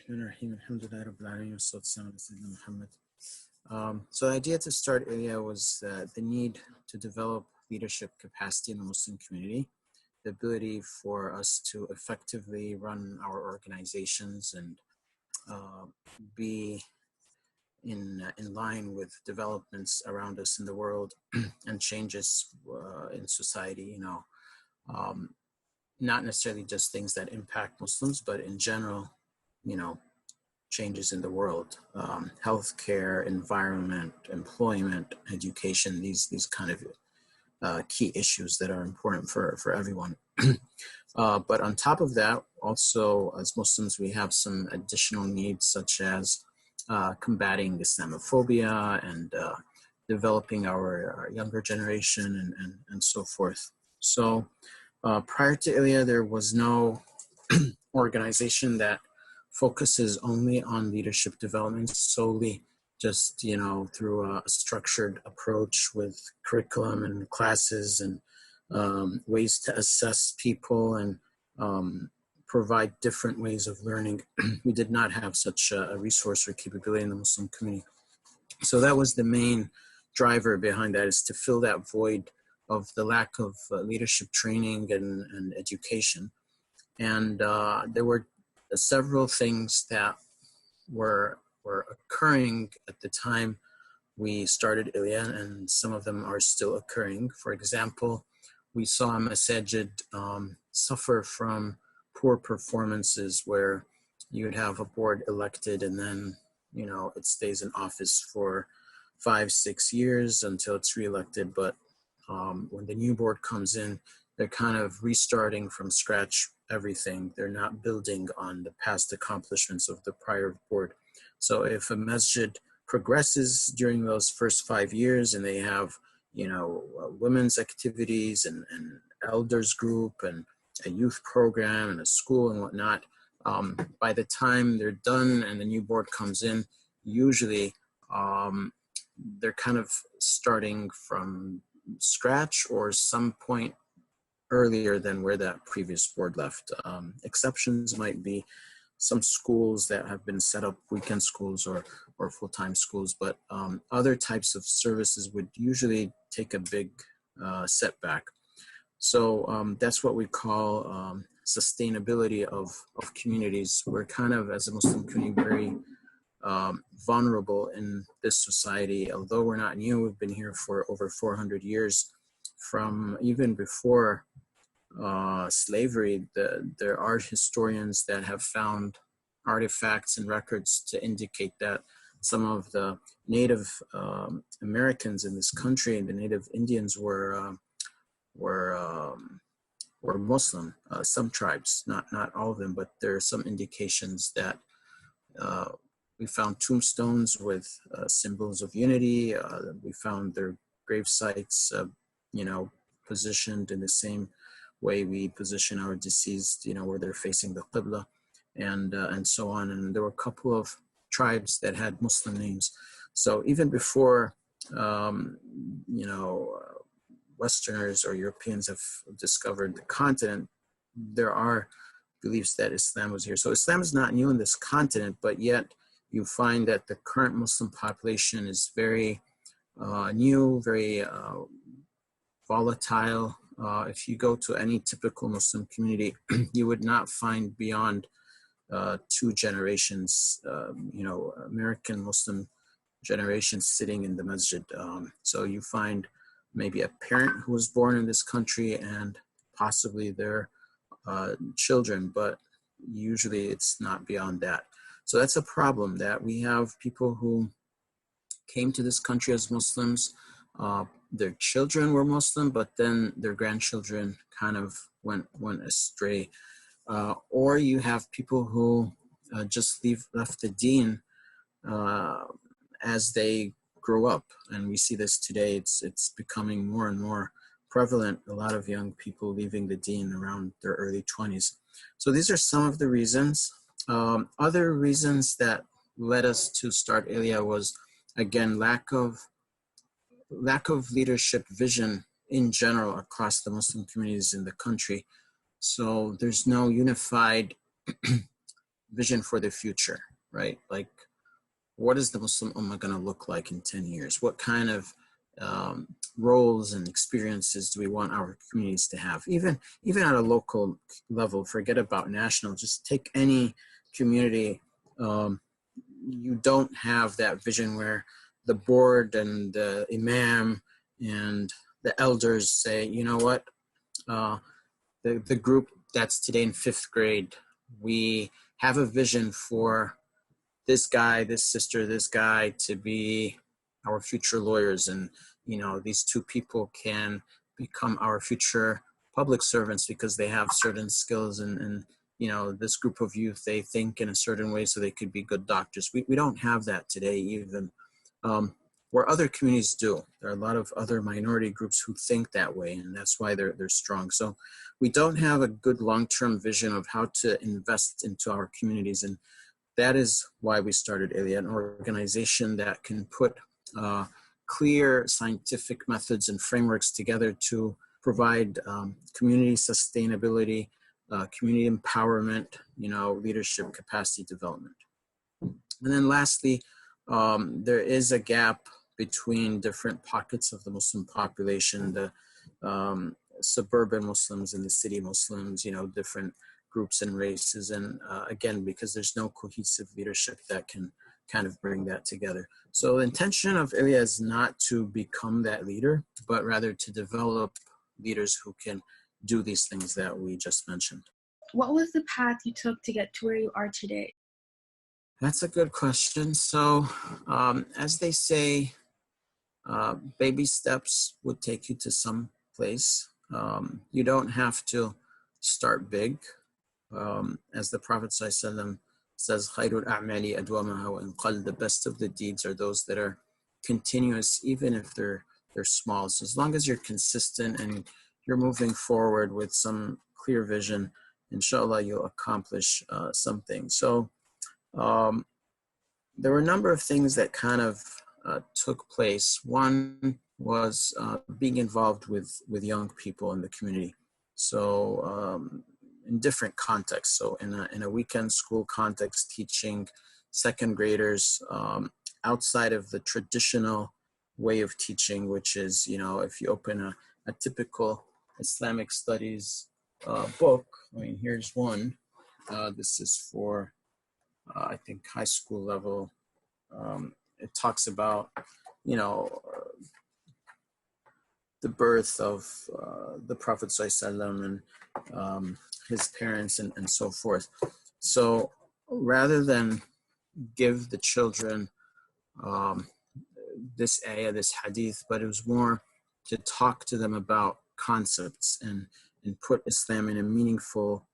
Bismillahirrahmanirrahim. Alhamdulillah Rabbil Alameen. Wassalatu wassalamu ala Sayyidina Muhammad. So the idea to start ILIA was the need to develop leadership capacity in the Muslim community, the ability for us to effectively run our organizations and be in line with developments around us in the world and changes in society, not necessarily just things that impact Muslims, but in general, changes in the world, healthcare, environment, employment, education, these kind of key issues that are important for everyone. But on top of that, also as Muslims, we have some additional needs such as combating Islamophobia and developing our younger generation and so forth. So prior to ILIA, there was no organization that focuses only on leadership development solely just, through a structured approach with curriculum and classes and ways to assess people and provide different ways of learning. We did not have such a resource or capability in the Muslim community. So that was the main driver behind that, is to fill that void of the lack of leadership training and education. And there were several things that were occurring at the time we started ILIA, and some of them are still occurring. For example, we saw masajid suffer from poor performances where you would have a board elected and then, it stays in office for 5-6 years until it's reelected. But when the new board comes in, they're kind of restarting from scratch everything. They're not building on the past accomplishments of the prior board. So if a masjid progresses during those first 5 years and they have, women's activities and elders group and a youth program and a school and whatnot, by the time they're done and the new board comes in, usually they're kind of starting from scratch or some point earlier than where that previous board left. Exceptions might be some schools that have been set up, weekend schools or full-time schools, but other types of services would usually take a big setback. So that's what we call sustainability of communities. We're kind of, as a Muslim community, very vulnerable in this society. Although we're not new, we've been here for over 400 years. From even before slavery, there are historians that have found artifacts and records to indicate that some of the Native Americans in this country and the Native Indians were Muslim. Some tribes, not all of them, but there are some indications that we found tombstones with symbols of unity. We found their grave sites, positioned in the same way we position our deceased, where they're facing the Qibla and so on. And there were a couple of tribes that had Muslim names. So even before, Westerners or Europeans have discovered the continent, there are beliefs that Islam was here. So Islam is not new in this continent, but yet you find that the current Muslim population is very new, very volatile. If you go to any typical Muslim community, you would not find beyond 2 generations, American Muslim generation sitting in the masjid. So you find maybe a parent who was born in this country and possibly their children, but usually it's not beyond that. So that's a problem, that we have people who came to this country as Muslims. Their children were Muslim, but then their grandchildren kind of went astray. Or you have people who just left the deen as they grow up. And we see this today. It's becoming more and more prevalent. A lot of young people leaving the deen around their early 20s. So these are some of the reasons. Other reasons that led us to start ILIA was, again, lack of leadership vision in general across the Muslim communities in the country. So there's no unified vision for the future, right? Like, what is the Muslim Ummah going to look like in 10 years? What kind of roles and experiences do we want our communities to have? Even at a local level, forget about national, just take any community. You don't have that vision where the board and the imam and the elders say, you know what, the group that's today in 5th grade, we have a vision for this guy, this sister, this guy to be our future lawyers. And, these 2 people can become our future public servants because they have certain skills and this group of youth, they think in a certain way so they could be good doctors. We don't have that today, even where other communities do. There are a lot of other minority groups who think that way, and that's why they're strong. So we don't have a good long-term vision of how to invest into our communities. And that is why we started ILIA, an organization that can put clear scientific methods and frameworks together to provide community sustainability, community empowerment, leadership capacity development. And then lastly, there is a gap between different pockets of the Muslim population, the suburban Muslims and the city Muslims, different groups and races. And again, because there's no cohesive leadership that can kind of bring that together. So the intention of ILIA is not to become that leader, but rather to develop leaders who can do these things that we just mentioned. What was the path you took to get to where you are today? That's a good question. So as they say, baby steps would take you to some place. You don't have to start big. As the Prophet ﷺ says, "Khairul a'mali adwamaha wa in qall," the best of the deeds are those that are continuous, even if they're small. So as long as you're consistent and you're moving forward with some clear vision, inshallah, you'll accomplish something. So there were a number of things that kind of took place. One was being involved with young people in the community. So in different contexts. So in a weekend school context, teaching 2nd graders outside of the traditional way of teaching, which is, if you open a typical Islamic studies book, I mean, here's one. This is for, I think, high school level. It talks about, the birth of the Prophet ﷺ and his parents and so forth. So rather than give the children this ayah, this hadith, but it was more to talk to them about concepts and put Islam in a meaningful,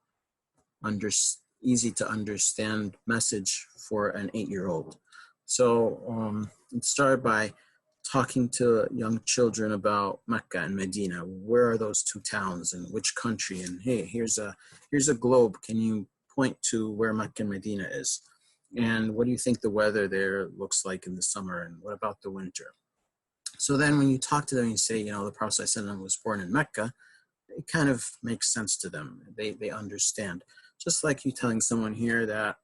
easy to understand message for an 8-year-old. So it started by talking to young children about Mecca and Medina. Where are those 2 towns and which country? And hey, here's a globe. Can you point to where Mecca and Medina is? And what do you think the weather there looks like in the summer? And what about the winter? So then when you talk to them, you say, the Prophet ﷺ was born in Mecca, it kind of makes sense to them. They understand. Just like you telling someone here that,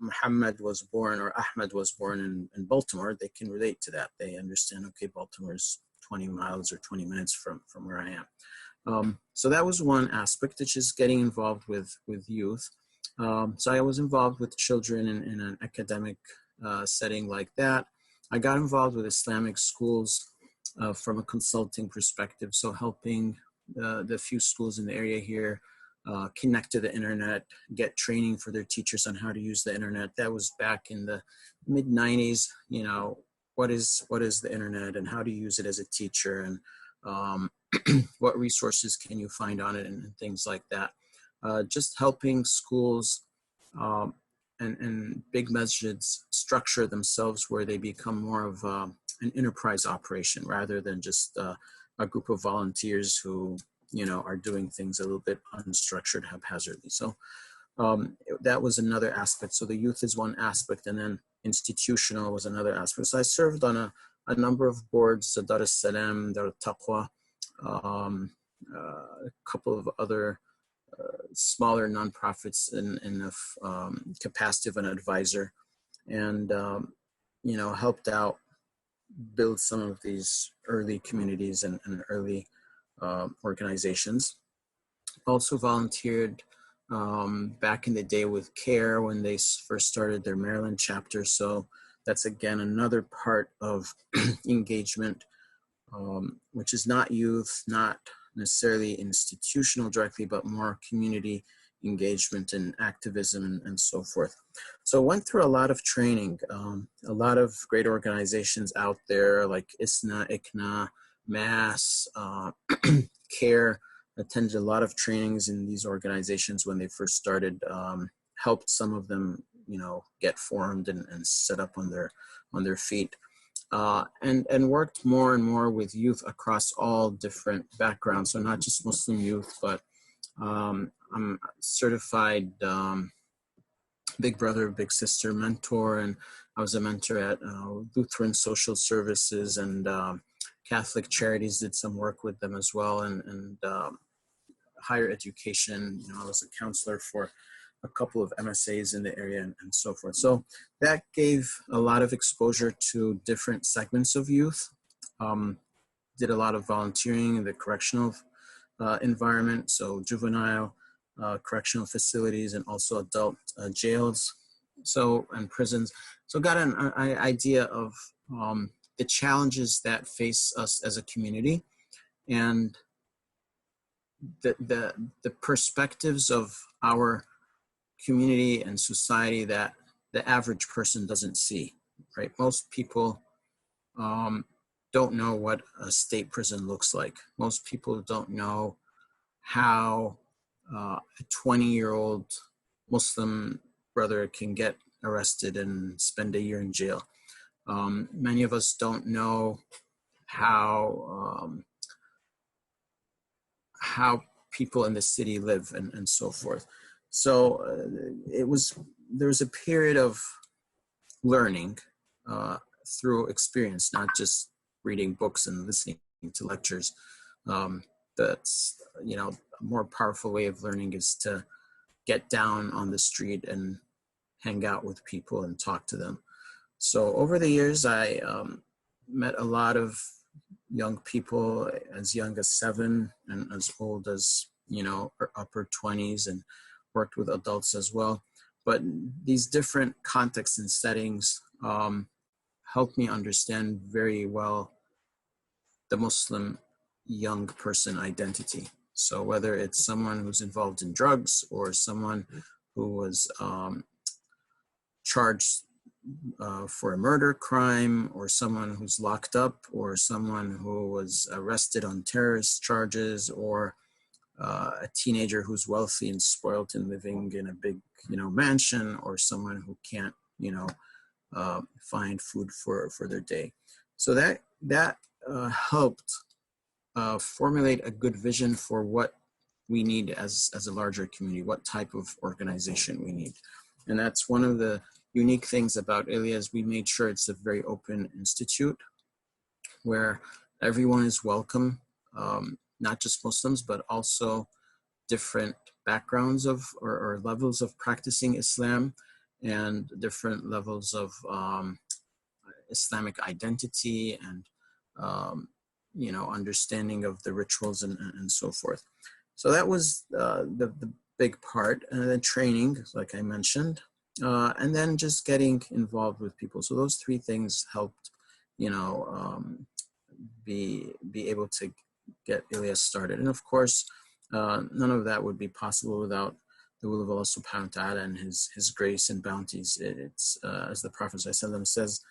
Muhammad was born or Ahmed was born in Baltimore, they can relate to that. They understand, okay, Baltimore is 20 miles or 20 minutes from where I am. So that was one aspect, which is getting involved with youth. So I was involved with children in an academic setting like that. I got involved with Islamic schools from a consulting perspective, so helping the few schools in the area here connect to the internet, get training for their teachers on how to use the internet. That was back in the mid 90s. What is the internet and how to use it as a teacher, and what resources can you find on it, and things like that. Just helping schools and big masjids structure themselves where they become more of an enterprise operation rather than just a group of volunteers who are doing things a little bit unstructured, haphazardly. So that was another aspect. So the youth is one aspect, and then institutional was another aspect. So I served on a number of boards, Dar es Salaam, Dar al Taqwa, a couple of other smaller nonprofits in the capacity of an advisor, and helped out build some of these early communities and early organizations. Also volunteered back in the day with CARE when they first started their Maryland chapter. So that's again another part of engagement, which is not youth, not necessarily institutional directly, but more community engagement and activism and so forth. So went through a lot of training, a lot of great organizations out there like ISNA, ICNA, MASS, CARE. Attended a lot of trainings in these organizations when they first started, helped some of them, get formed and set up on their feet. And worked more and more with youth across all different backgrounds. So not just Muslim youth, but I'm certified big brother, big sister mentor, and I was a mentor at Lutheran Social Services and Catholic Charities, did some work with them as well, and higher education. I was a counselor for a couple of MSAs in the area and so forth. So that gave a lot of exposure to different segments of youth. Did a lot of volunteering in the correctional environment, so juvenile correctional facilities and also adult jails, and prisons. So got an idea of the challenges that face us as a community and the perspectives of our community and society that the average person doesn't see, right? Most people don't know what a state prison looks like. Most people don't know how a 20-year-old Muslim brother can get arrested and spend a year in jail. Many of us don't know how people in the city live and so forth. So there was a period of learning through experience, not just reading books and listening to lectures. That's, a more powerful way of learning is to get down on the street and hang out with people and talk to them. So over the years, I met a lot of young people as young as 7 and as old as, upper 20s, and worked with adults as well. But these different contexts and settings helped me understand very well the Muslim young person identity. So whether it's someone who's involved in drugs or someone who was charged for a murder crime, or someone who's locked up, or someone who was arrested on terrorist charges, or a teenager who's wealthy and spoiled and living in a big, mansion, or someone who can't, find food for their day. So that helped formulate a good vision for what we need as a larger community, what type of organization we need. And that's one of the unique things about ILIA is we made sure it's a very open institute where everyone is welcome, not just Muslims, but also different backgrounds of or levels of practicing Islam and different levels of Islamic identity and, understanding of the rituals and so forth. So that was the big part. And then training, like I mentioned, and then just getting involved with people. So those 3 things helped, be able to get ILIA started. And of course, none of that would be possible without the will of Allah subhanahu wa ta'ala and his grace and bounties. It's as the Prophet ﷺ says,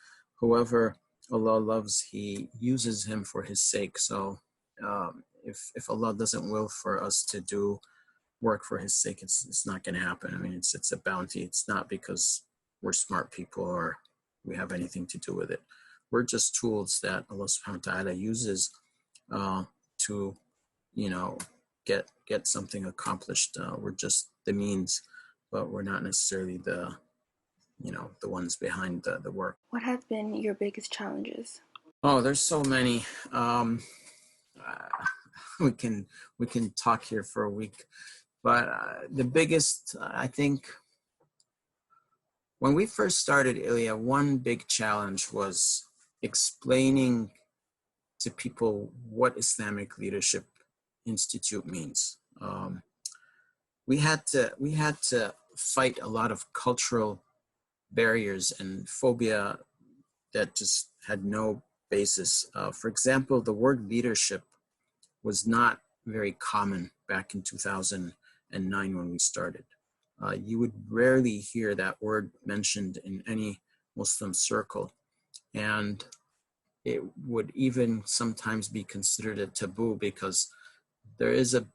whoever Allah loves, he uses him for his sake. So if Allah doesn't will for us to do work for his sake, it's not going to happen. I mean, it's a bounty. It's not because we're smart people or we have anything to do with it. We're just tools that Allah subhanahu wa ta'ala uses to, get something accomplished. We're just the means, but we're not necessarily the ones behind the work. What have been your biggest challenges? Oh, there's so many. We can talk here for a week. But the biggest, I think, when we first started ILIA, one big challenge was explaining to people what Islamic Leadership Institute means. We had to fight a lot of cultural barriers and phobia that just had no basis. For example, the word leadership was not very common back in 2009 when we started. You would rarely hear that word mentioned in any Muslim circle, and it would even sometimes be considered a taboo because there is a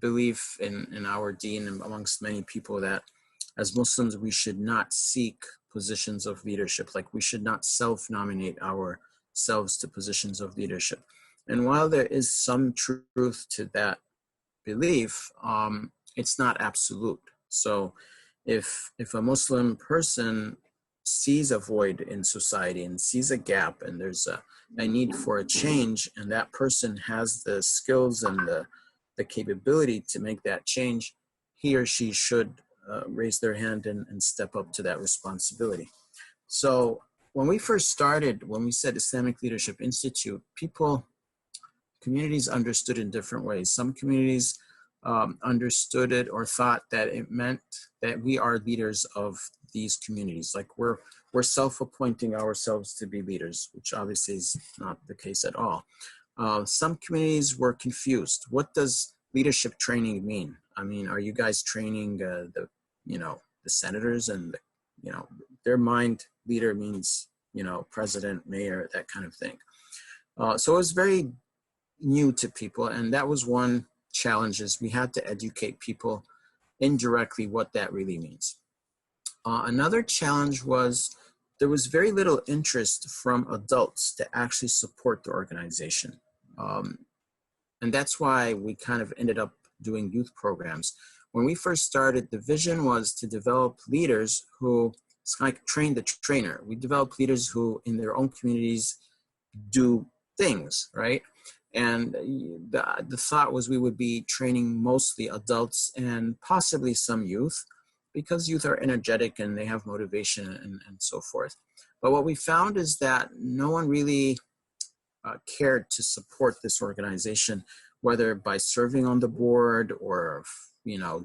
belief in our deen and amongst many people that as Muslims we should not seek positions of leadership, like we should not self-nominate ourselves to positions of leadership. And while there is some truth to that belief, it's not absolute. So if a Muslim person sees a void in society and sees a gap and there's a need for a change, and that person has the skills and the capability to make that change, he or she should raise their hand and step up to that responsibility. So when we first started, when we said Islamic Leadership Institute, communities understood in different ways. Some communities understood it or thought that it meant that we are leaders of these communities. Like we're self-appointing ourselves to be leaders, which obviously is not the case at all. Some communities were confused. What does leadership training mean? I mean, are you guys training the senators and their mind leader means, president, mayor, that kind of thing. So it was very new to people, and that was one challenge, is we had to educate people indirectly what that really means. Another challenge was there was very little interest from adults to actually support the organization. And that's why we kind of ended up doing youth programs. When we first started, the vision was to develop leaders who, it's like train the trainer. We develop leaders who in their own communities do things, right? And the thought was we would be training mostly adults and possibly some youth, because youth are energetic and they have motivation and so forth. But what we found is that no one really cared to support this organization, whether by serving on the board or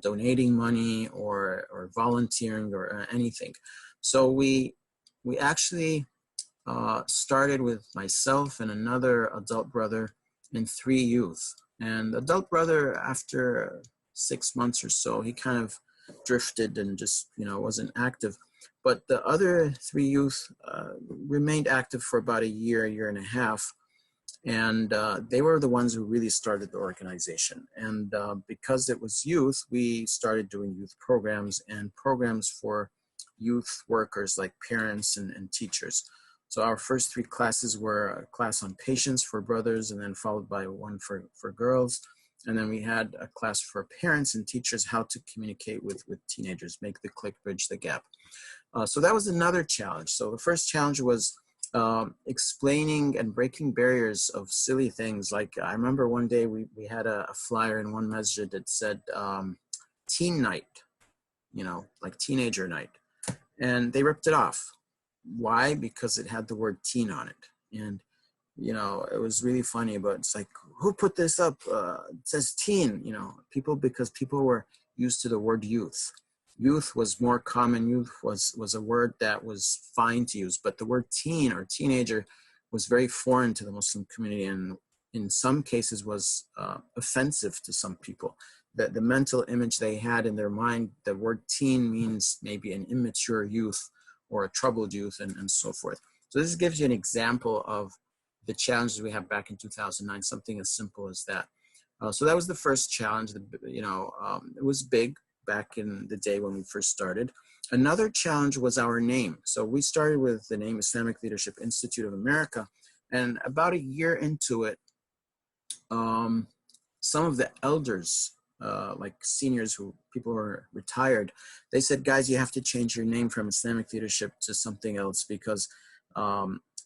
donating money or volunteering or anything. So we actually started with myself and another adult brother and 3 youth. And the adult brother, after 6 months or so, he kind of drifted and just wasn't active. But the other 3 youth remained active for about a year and a half. And they were the ones who really started the organization. And because it was youth, we started doing youth programs and programs for youth workers like parents and teachers. So our first 3 classes were a class on patience for brothers, and then followed by one for girls. And then we had a class for parents and teachers, how to communicate with teenagers, make the click, bridge the gap. So that was another challenge. So the first challenge was explaining and breaking barriers of silly things. Like I remember one day we had a flyer in one masjid that said teen night, like teenager night. And they ripped it off. Why? Because it had the word teen on it. And, it was really funny, but it's like, who put this up? It says teen, because people were used to the word youth. Youth was more common. Youth was a word that was fine to use, but the word teen or teenager was very foreign to the Muslim community, and in some cases was offensive to some people. The mental image they had in their mind, the word teen means maybe an immature youth or a troubled youth and so forth. So this gives you an example of the challenges we have back in 2009, something as simple as that. So that was the first challenge. It was big back in the day when we first started. Another challenge was our name. So we started with the name Islamic Leadership Institute of America, and about a year into it, some of the elders, like seniors, people who are retired, they said, guys, you have to change your name from Islamic Leadership to something else, because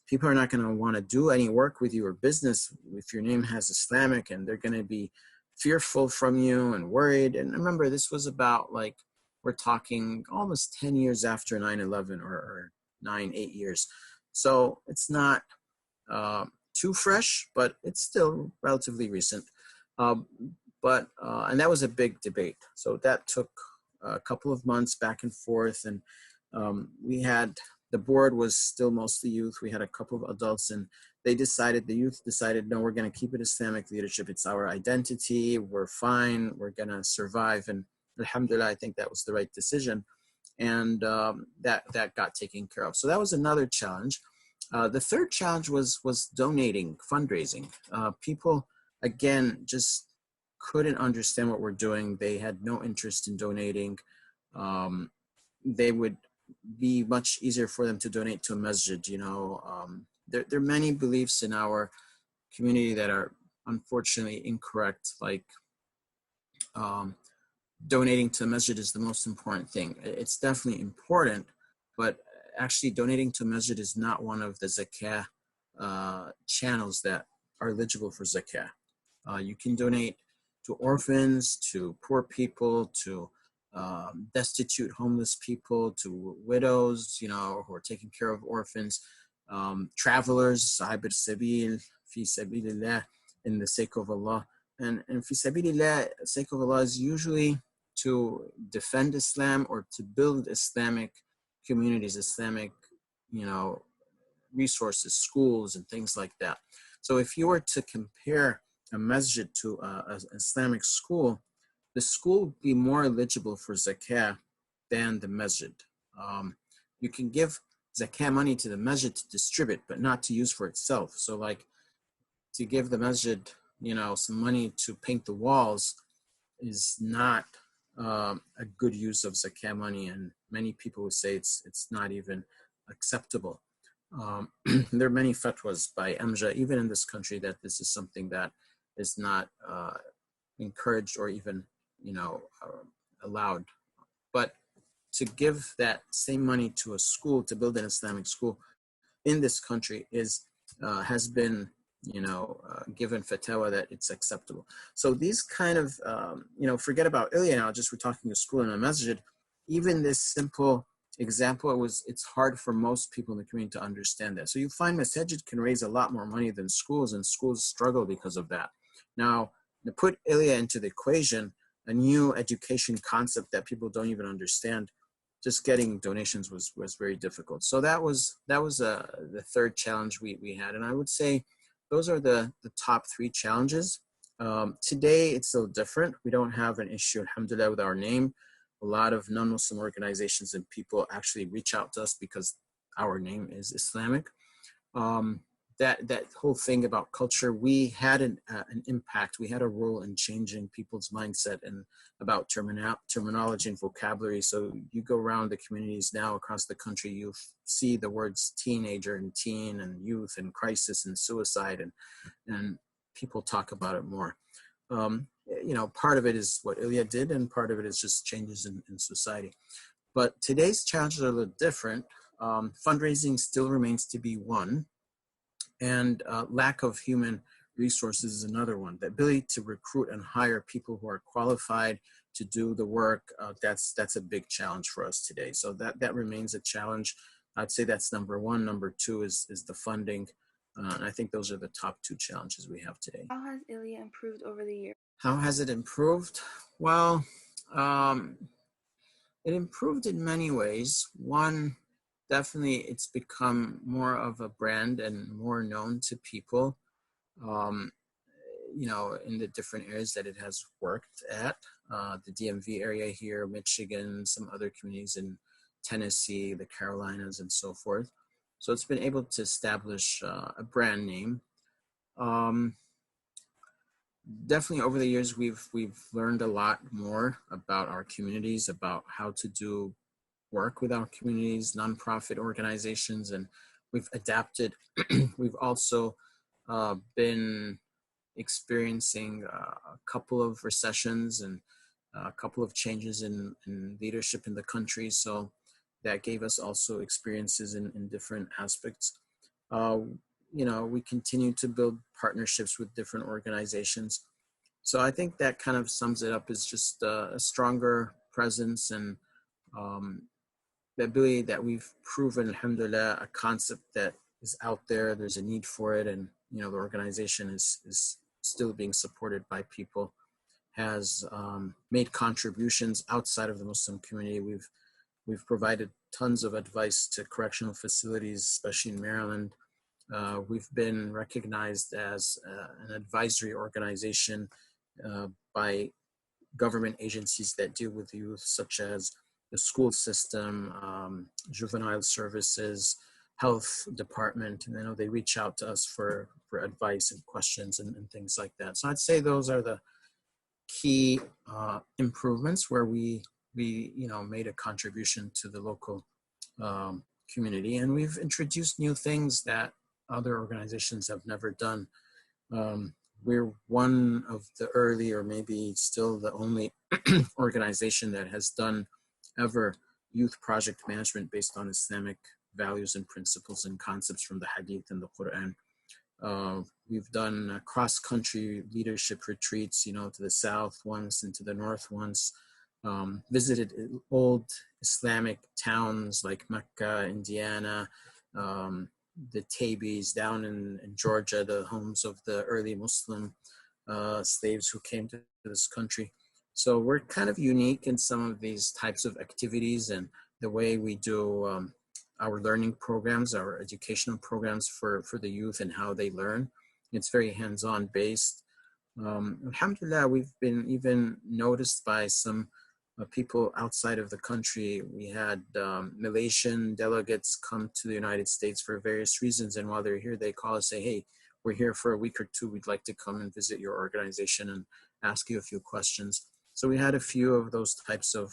people are not going to want to do any work with you or business if your name has Islamic, and they're going to be fearful from you and worried. And remember, this was about like, we're talking almost 10 years after 9/11, or 8 years. So it's not too fresh, but it's still relatively recent. Um, and that was a big debate. So that took a couple of months back and forth. And the board was still mostly youth. We had a couple of adults, and the youth decided, no, we're going to keep it Islamic leadership. It's our identity. We're fine. We're going to survive. And alhamdulillah, I think that was the right decision. And that got taken care of. So that was another challenge. The third challenge was donating, fundraising. People, again, just couldn't understand what we're doing. They had no interest in donating. They would be much easier for them to donate to a masjid. There are many beliefs in our community that are unfortunately incorrect, like donating to a masjid is the most important thing. It's definitely important, but actually donating to a masjid is not one of the zakah channels that are eligible for zakah. You can donate to orphans, to poor people, to destitute homeless people, to widows, who are taking care of orphans, travelers, sahib al-sabil, fi sabilillah, in the sake of Allah. And fi sabilillah, sake of Allah, is usually to defend Islam or to build Islamic communities, Islamic, resources, schools, and things like that. So if you were to compare a masjid to an Islamic school, the school would be more eligible for zakah than the masjid. You can give zakah money to the masjid to distribute, but not to use for itself. So like, to give the masjid, some money to paint the walls is not a good use of zakah money, and many people would say it's not even acceptable. There are many fatwas by Amja, even in this country, that this is something that is not encouraged or even, allowed. But to give that same money to a school, to build an Islamic school in this country, has been, given fatwa that it's acceptable. So these kind of, forget about ILIA now, just we're talking a school and a masjid. Even this simple example, it's hard for most people in the community to understand that. So you find masajid can raise a lot more money than schools, and schools struggle because of that. Now, to put ILIA into the equation, a new education concept that people don't even understand, just getting donations was very difficult. So that was the third challenge we had. And I would say those are the top three challenges. Today, it's so different. We don't have an issue, alhamdulillah, with our name. A lot of non-Muslim organizations and people actually reach out to us because our name is Islamic. That whole thing about culture, we had an impact. We had a role in changing people's mindset and about terminology and vocabulary. So you go around the communities now across the country, you see the words teenager and teen and youth and crisis and suicide, and people talk about it more. Part of it is what ILIA did, and part of it is just changes in society. But today's challenges are a little different. Fundraising still remains to be one. And lack of human resources is another one. The ability to recruit and hire people who are qualified to do the work, that's a big challenge for us today. So that remains a challenge. I'd say that's number one. Number two is the funding. And I think those are the top two challenges we have today. How has ILIA improved over the years? How has it improved? Well, it improved in many ways. One, definitely it's become more of a brand and more known to people, in the different areas that it has worked at. The DMV area here, Michigan, some other communities in Tennessee, the Carolinas, and so forth. So it's been able to establish a brand name. Definitely over the years, we've learned a lot more about our communities, about how to do work with our communities, nonprofit organizations, and we've adapted. We've also been experiencing a couple of recessions and a couple of changes in leadership in the country. So that gave us also experiences in different aspects. We continue to build partnerships with different organizations. So I think that kind of sums it up as just a stronger presence and um, the ability that we've proven, alhamdulillah, a concept that is out there, there's a need for it, and the organization is still being supported by people, has made contributions outside of the Muslim community. We've provided tons of advice to correctional facilities, especially in Maryland. We've been recognized as an advisory organization by government agencies that deal with youth, such as the school system, juvenile services, health department. And I know they reach out to us for advice and questions and things like that. So I'd say those are the key improvements where we made a contribution to the local community, and we've introduced new things that other organizations have never done. We're one of the early, or maybe still the only organization that has done ever youth project management based on Islamic values and principles and concepts from the Hadith and the Quran. We've done cross-country leadership retreats, to the south once and to the north once. Visited old Islamic towns like Mecca, Indiana, the Tabes down in Georgia, the homes of the early Muslim slaves who came to this country. So we're kind of unique in some of these types of activities and the way we do our learning programs, our educational programs for the youth and how they learn. It's very hands-on based. Alhamdulillah, we've been even noticed by some people outside of the country. We had Malaysian delegates come to the United States for various reasons, and while they're here, they call us, say, hey, we're here for a week or two. We'd like to come and visit your organization and ask you a few questions. So we had a few of those types of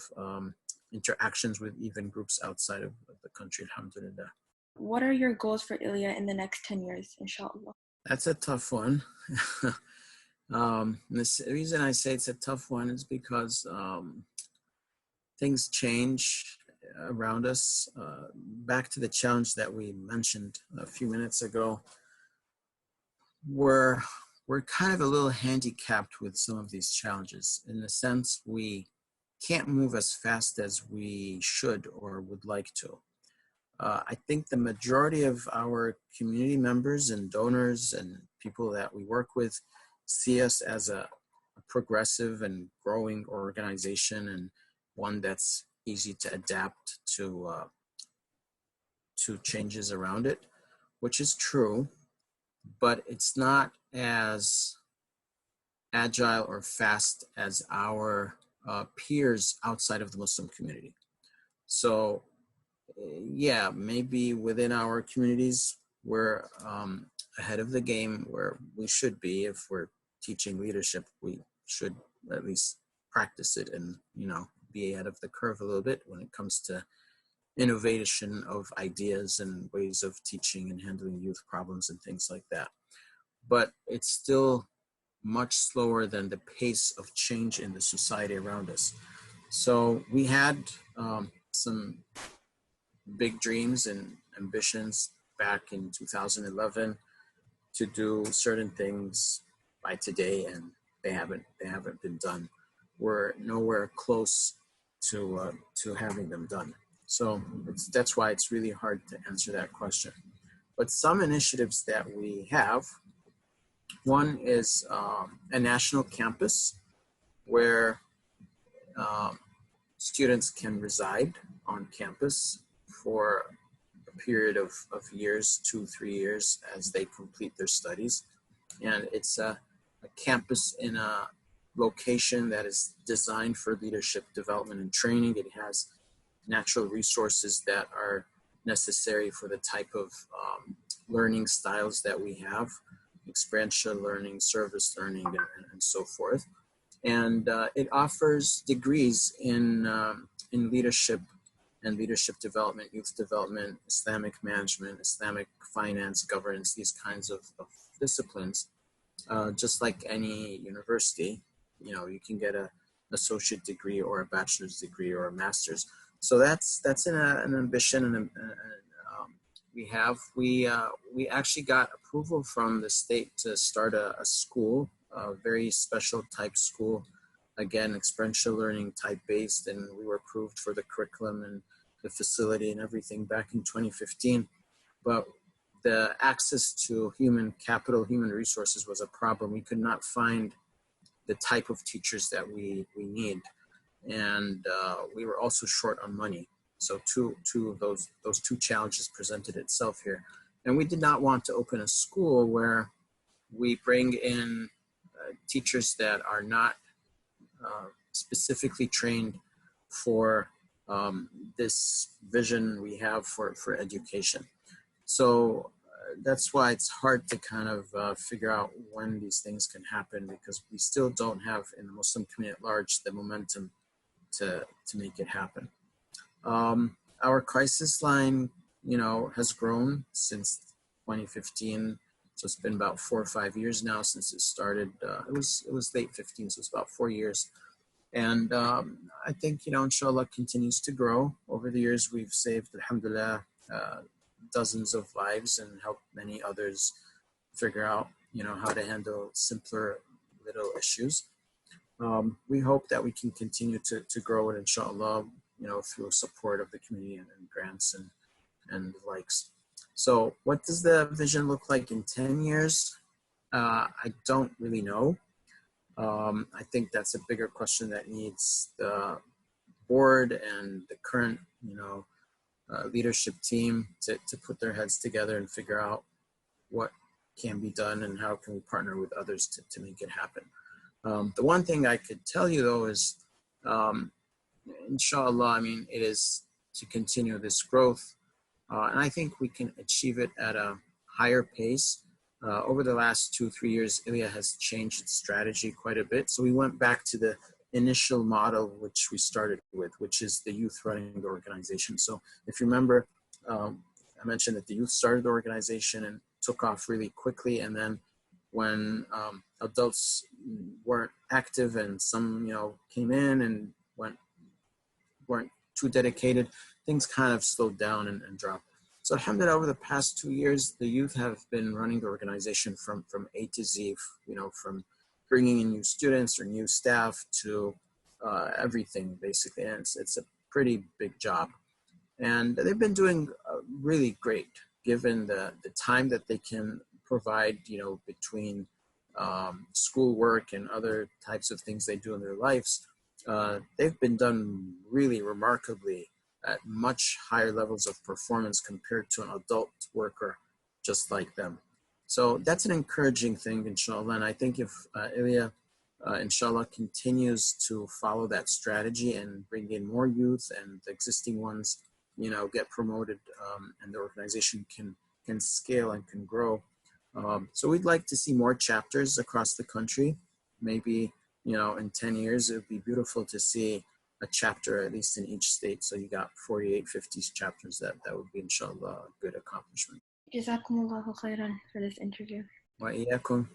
interactions with even groups outside of the country, alhamdulillah. What are your goals for ILIA in the next 10 years, inshallah? That's a tough one. The reason I say it's a tough one is because things change around us. Back to the challenge that we mentioned a few minutes ago, we're kind of a little handicapped with some of these challenges. In a sense, we can't move as fast as we should or would like to. I think the majority of our community members and donors and people that we work with see us as a progressive and growing organization, and one that's easy to adapt to changes around it, which is true, but it's not as agile or fast as our peers outside of the Muslim community. So yeah, maybe within our communities, we're ahead of the game where we should be. If we're teaching leadership, we should at least practice it and, be ahead of the curve a little bit when it comes to innovation of ideas and ways of teaching and handling youth problems and things like that. But it's still much slower than the pace of change in the society around us. So we had some big dreams and ambitions back in 2011 to do certain things by today, and they haven't been done. We're nowhere close to having them done. So that's why it's really hard to answer that question. But some initiatives that we have, one is a national campus where students can reside on campus for a period of years, 2-3 years, as they complete their studies. And it's a campus in a location that is designed for leadership development and training. It has natural resources that are necessary for the type of learning styles that we have, experiential learning, service learning, and so forth. And it offers degrees in leadership and leadership development, youth development, Islamic management, Islamic finance, governance, these kinds of disciplines. Just like any university, you can get an associate degree or a bachelor's degree or a master's. So that's an ambition, and we actually got approval from the state to start a school a very special type school, again, experiential learning type based, and we were approved for the curriculum and the facility and everything back in 2015. But the access to human capital, human resources was a problem. We could not find the type of teachers that we need. And we were also short on money. So two of those two challenges presented itself here. And we did not want to open a school where we bring in teachers that are not specifically trained for this vision we have for education. So that's why it's hard to kind of figure out when these things can happen, because we still don't have in the Muslim community at large the momentum to make it happen. Our crisis line, has grown since 2015. So it's been about 4 or 5 years now since it started. It was late 15, so it's about 4 years. And I think, inshallah, continues to grow. Over the years, we've saved, alhamdulillah, dozens of lives and helped many others figure out, how to handle simpler little issues. We hope that we can continue to grow it, inshallah, through support of the community and grants and the likes. So what does the vision look like in 10 years? I don't really know. I think that's a bigger question that needs the board and the current, leadership team to put their heads together and figure out what can be done and how can we partner with others to make it happen. The one thing I could tell you, though, is, inshallah, it is to continue this growth. And I think we can achieve it at a higher pace. Over the last 2-3 years, ILIA has changed its strategy quite a bit. So we went back to the initial model which we started with, which is the youth running the organization. So if you remember, I mentioned that the youth started the organization and took off really quickly. And then when adults weren't active and some, came in and weren't too dedicated, things kind of slowed down and dropped. So alhamdulillah, over the past 2 years, the youth have been running the organization from A to Z, from bringing in new students or new staff to everything, basically. And it's a pretty big job. And they've been doing really great, given the time that they can provide, between schoolwork and other types of things they do in their lives. They've been done really remarkably at much higher levels of performance compared to an adult worker just like them. So that's an encouraging thing, inshallah. And I think if ILIA, inshallah, continues to follow that strategy and bring in more youth and the existing ones, get promoted, and the organization can scale and can grow. So we'd like to see more chapters across the country. Maybe, in 10 years, it would be beautiful to see a chapter at least in each state. So you got 48, 50 chapters. That would be, inshallah, a good accomplishment. Jazakumullahu khairan for this interview. Wa iyyakum.